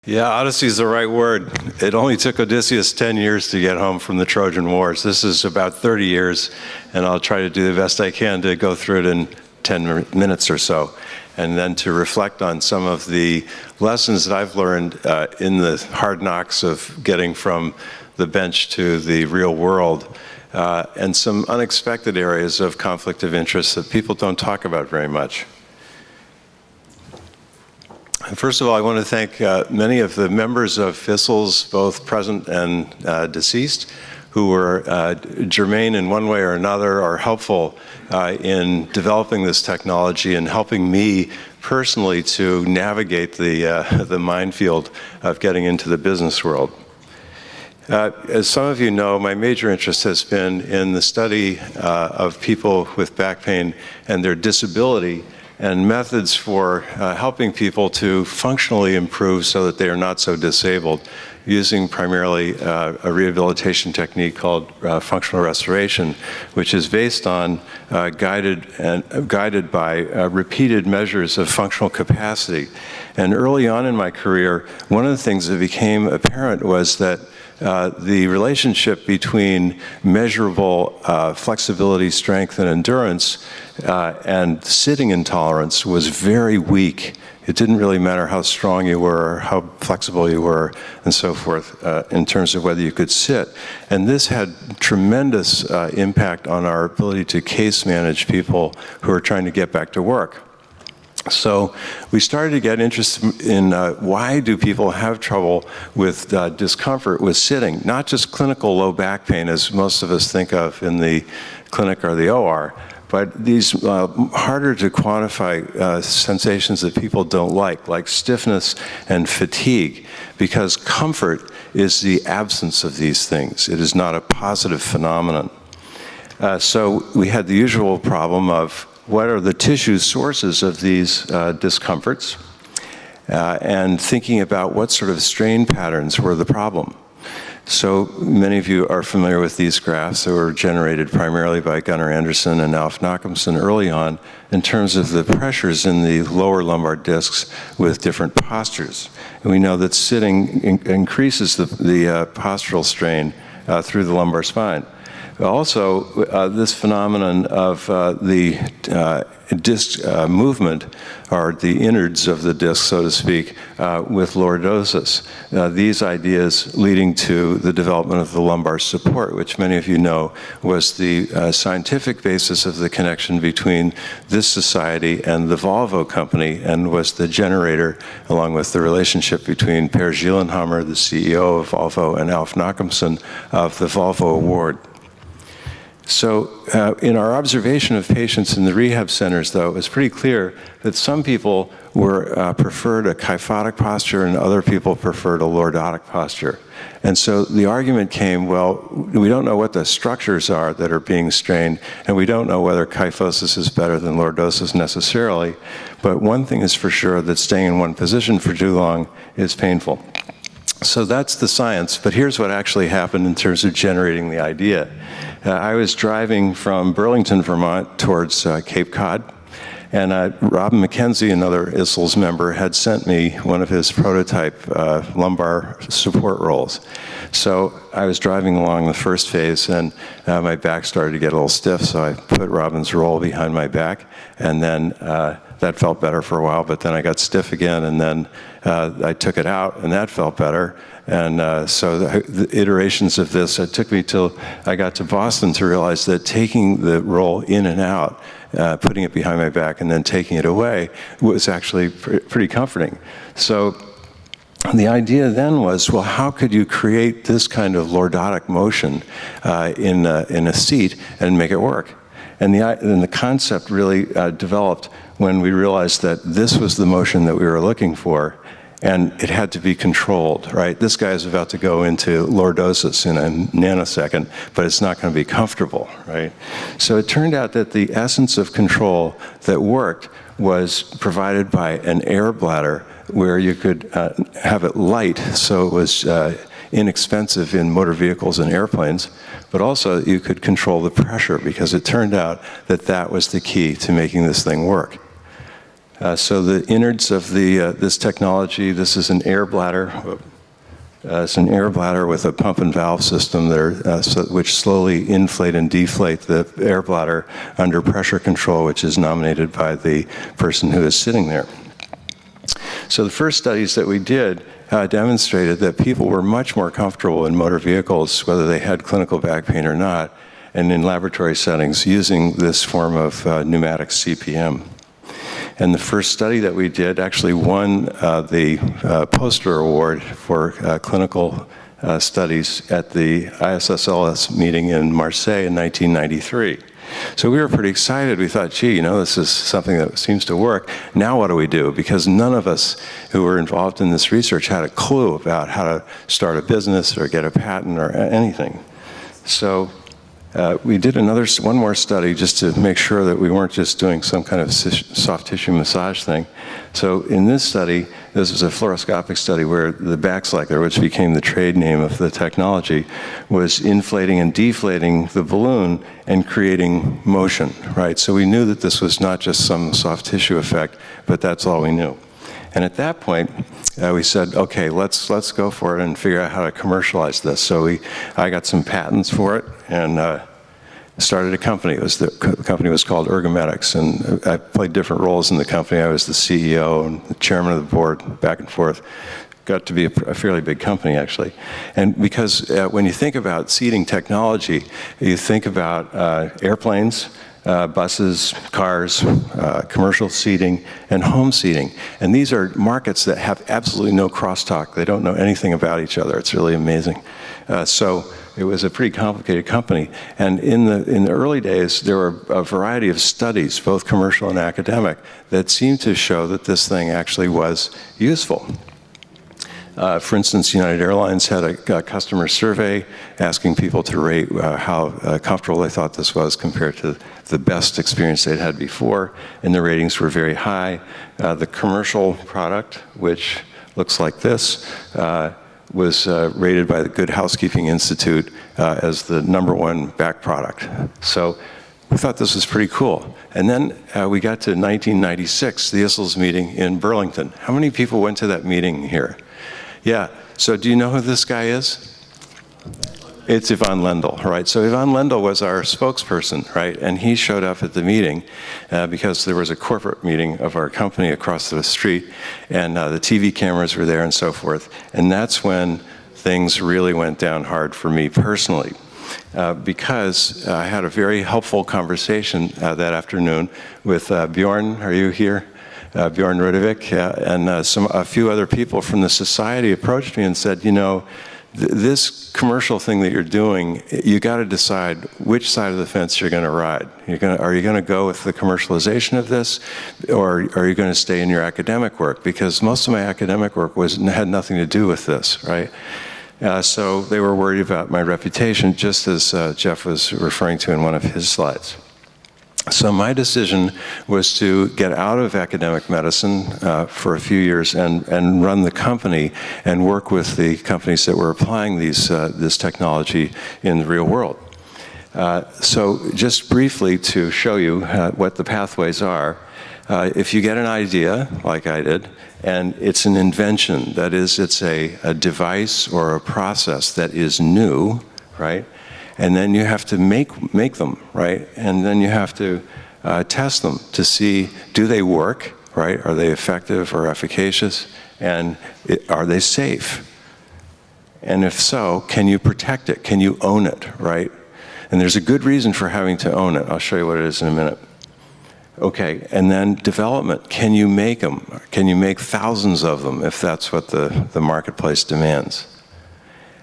Yeah, Odyssey is the right word. It only took Odysseus 10 years to get home from the Trojan Wars. This is about 30 years, and I'll try to do the best I can to go through it in 10 minutes or so, and then to reflect on some of the lessons that I've learned in the hard knocks of getting from the bench to the real world, and some unexpected areas of conflict of interest that people don't talk about very much. First of all, I want to thank many of the members of ISSLS, both present and deceased, who were germane in one way or another or helpful in developing this technology and helping me personally to navigate the minefield of getting into the business world. As some of you know, my major interest has been in the study of people with back pain and their disability, and methods for helping people to functionally improve so that they are not so disabled, using primarily a rehabilitation technique called functional restoration, which is based on guided by repeated measures of functional capacity. And early on in my career, one of the things that became apparent was that the relationship between measurable flexibility, strength, and endurance and sitting intolerance was very weak. It didn't really matter how strong you were, or how flexible you were, and so forth, in terms of whether you could sit. And this had tremendous impact on our ability to case manage people who are trying to get back to work. So we started to get interested in why do people have trouble with discomfort with sitting, not just clinical low back pain as most of us think of in the clinic or the OR, but these harder to quantify sensations that people don't like stiffness and fatigue, because comfort is the absence of these things. It is not a positive phenomenon. So we had the usual problem of what are the tissue sources of these discomforts, and thinking about what sort of strain patterns were the problem. So many of you are familiar with these graphs that were generated primarily by Gunnar Anderson and Alf Nachemson early on in terms of the pressures in the lower lumbar discs with different postures. And we know that sitting increases the postural strain through the lumbar spine. Also, this phenomenon of the disc movement, or the innards of the disc, so to speak, with lordosis. These ideas leading to the development of the lumbar support, which many of you know was the scientific basis of the connection between this society and the Volvo company, and was the generator, along with the relationship between Per Gyllenhammar, the CEO of Volvo, and Alf Nachemson, of the Volvo Award. So in our observation of patients in the rehab centers, though, it was pretty clear that some people preferred a kyphotic posture and other people preferred a lordotic posture. And so the argument came, well, we don't know what the structures are that are being strained, and we don't know whether kyphosis is better than lordosis necessarily, but one thing is for sure, that staying in one position for too long is painful. So that's the science, but here's what actually happened in terms of generating the idea. I was driving from Burlington, Vermont towards Cape Cod, and Robin McKenzie, another ISSLS member, had sent me one of his prototype lumbar support rolls. So I was driving along the first phase, and my back started to get a little stiff, so I put Robin's roll behind my back, and then that felt better for a while, but then I got stiff again, and then I took it out, and that felt better. And so the iterations of this, it took me till I got to Boston to realize that taking the roll in and out, putting it behind my back and then taking it away was actually pretty comforting. So the idea then was, well, how could you create this kind of lordotic motion in a seat and make it work? And the concept really developed when we realized that this was the motion that we were looking for, and it had to be controlled, right? This guy is about to go into lordosis in a nanosecond, but it's not going to be comfortable, right? So it turned out that the essence of control that worked was provided by an air bladder, where you could have it light, so it was inexpensive in motor vehicles and airplanes, but also you could control the pressure, because it turned out that that was the key to making this thing work. So the innards of this technology, this is an air bladder. It's an air bladder with a pump and valve system which slowly inflate and deflate the air bladder under pressure control, which is nominated by the person who is sitting there. So the first studies that we did demonstrated that people were much more comfortable in motor vehicles, whether they had clinical back pain or not, and in laboratory settings using this form of pneumatic CPM. And the first study that we did actually won the poster award for clinical studies at the ISSLS meeting in Marseille in 1993. So we were pretty excited. We thought, gee, this is something that seems to work. Now what do we do? Because none of us who were involved in this research had a clue about how to start a business or get a patent or anything. So we did one more study just to make sure that we weren't just doing some kind of soft tissue massage thing. So in this study, this was a fluoroscopic study where the back cycler, which became the trade name of the technology, was inflating and deflating the balloon and creating motion, right? So we knew that this was not just some soft tissue effect, but that's all we knew. And at that point, we said, okay, let's go for it and figure out how to commercialize this. So I got some patents for it and started a company. The company was called Ergomedics, and I played different roles in the company. I was the CEO and the chairman of the board, back and forth. Got to be a fairly big company, actually. And because when you think about seating technology, you think about airplanes, buses, cars, commercial seating, and home seating. And these are markets that have absolutely no crosstalk. They don't know anything about each other. It's really amazing. So it was a pretty complicated company. And in the early days, there were a variety of studies, both commercial and academic, that seemed to show that this thing actually was useful. For instance, United Airlines had a customer survey asking people to rate how comfortable they thought this was compared to the best experience they'd had before, and the ratings were very high. The commercial product, which looks like this, was rated by the Good Housekeeping Institute as the #1 back product. So we thought this was pretty cool. And then we got to 1996, the ISSLS meeting in Burlington. How many people went to that meeting here? Yeah, so do you know who this guy is? It's Yvonne Lendl, right? So Yvonne Lendl was our spokesperson, right? And he showed up at the meeting because there was a corporate meeting of our company across the street, and the TV cameras were there and so forth. And that's when things really went down hard for me personally. Because I had a very helpful conversation that afternoon with Bjorn, are you here? Bjorn Rudevik, and a few other people from the society approached me and said, this commercial thing that you're doing, you got to decide which side of the fence you're going to ride. Are you going to go with the commercialization of this, or are you going to stay in your academic work? Because most of my academic work had nothing to do with this, right? So they were worried about my reputation, just as Jeff was referring to in one of his slides. So my decision was to get out of academic medicine for a few years and run the company and work with the companies that were applying this technology in the real world. So just briefly to show you what the pathways are, if you get an idea, like I did, and it's an invention, that is, it's a device or a process that is new, right? And then you have to make them, right? And then you have to test them to see, do they work, right? Are they effective or efficacious? And are they safe? And if so, can you protect it? Can you own it, right? And there's a good reason for having to own it. I'll show you what it is in a minute. Okay, and then development. Can you make them? Can you make thousands of them if that's what the marketplace demands?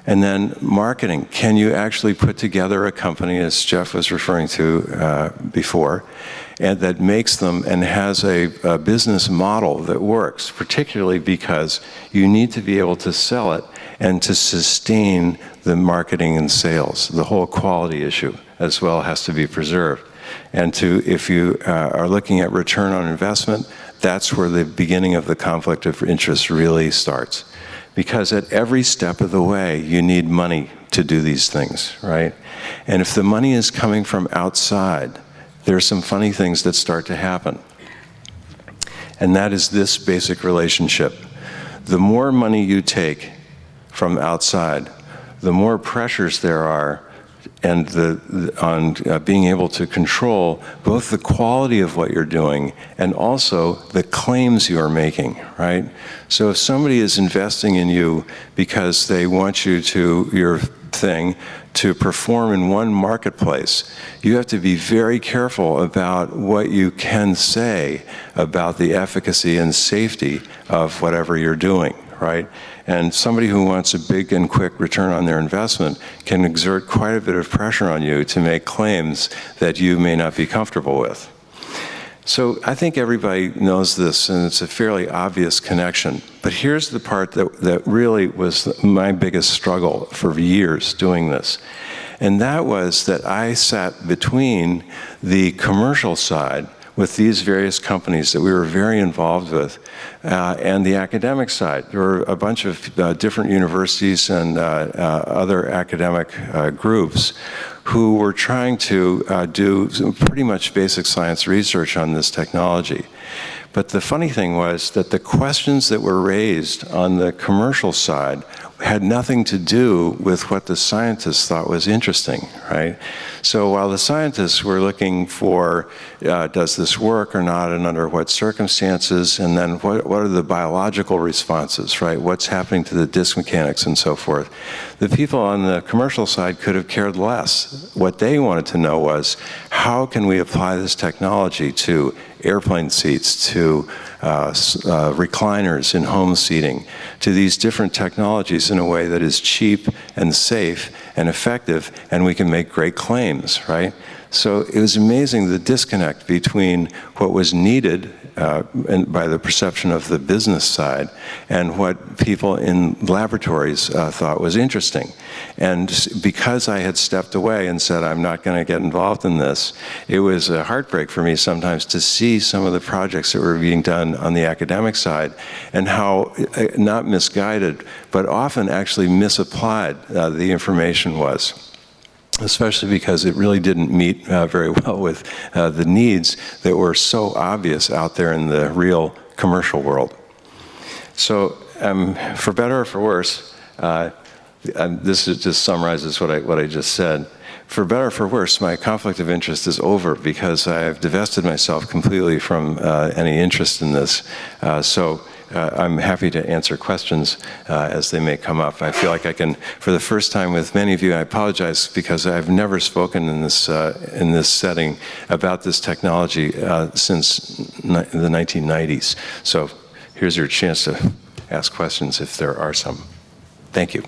And then marketing. Can you actually put together a company, as Jeff was referring to before, and that makes them and has a business model that works, particularly because you need to be able to sell it and to sustain the marketing and sales. The whole quality issue as well has to be preserved. And if you are looking at return on investment, that's where the beginning of the conflict of interest really starts. Because at every step of the way, you need money to do these things, right? And if the money is coming from outside, there's some funny things that start to happen. and that is this basic relationship. The more money you take from outside, the more pressures there are and on being able to control both the quality of what you're doing and also the claims you are making, right? So if somebody is investing in you because they want you to, your thing, to perform in one marketplace, you have to be very careful about what you can say about the efficacy and safety of whatever you're doing, right? And somebody who wants a big and quick return on their investment can exert quite a bit of pressure on you to make claims that you may not be comfortable with. So I think everybody knows this, and it's a fairly obvious connection. But here's the part that really was my biggest struggle for years doing this. And that was that I sat between the commercial side with these various companies that we were very involved with, and the academic side. There were a bunch of different universities and other academic groups who were trying to do some pretty much basic science research on this technology. But the funny thing was that the questions that were raised on the commercial side had nothing to do with what the scientists thought was interesting, right? So while the scientists were looking for, does this work or not, and under what circumstances, and then what are the biological responses, right? What's happening to the disc mechanics and so forth. The people on the commercial side could have cared less. What they wanted to know was, how can we apply this technology to airplane seats, to recliners in home seating, to these different technologies in a way that is cheap and safe and effective, and we can make great claims, right? So it was amazing the disconnect between what was needed and by the perception of the business side and what people in laboratories thought was interesting. And because I had stepped away and said, I'm not going to get involved in this, it was a heartbreak for me sometimes to see some of the projects that were being done on the academic side and how, not misguided, but often actually misapplied the information was. Especially because it really didn't meet very well with the needs that were so obvious out there in the real commercial world. So for better or for worse, this just summarizes what I just said. For better or for worse, my conflict of interest is over because I have divested myself completely from any interest in this. So I'm happy to answer questions as they may come up. I feel like I can, for the first time with many of you, I apologize because I've never spoken in this setting about this technology since the 1990s. So here's your chance to ask questions if there are some. Thank you.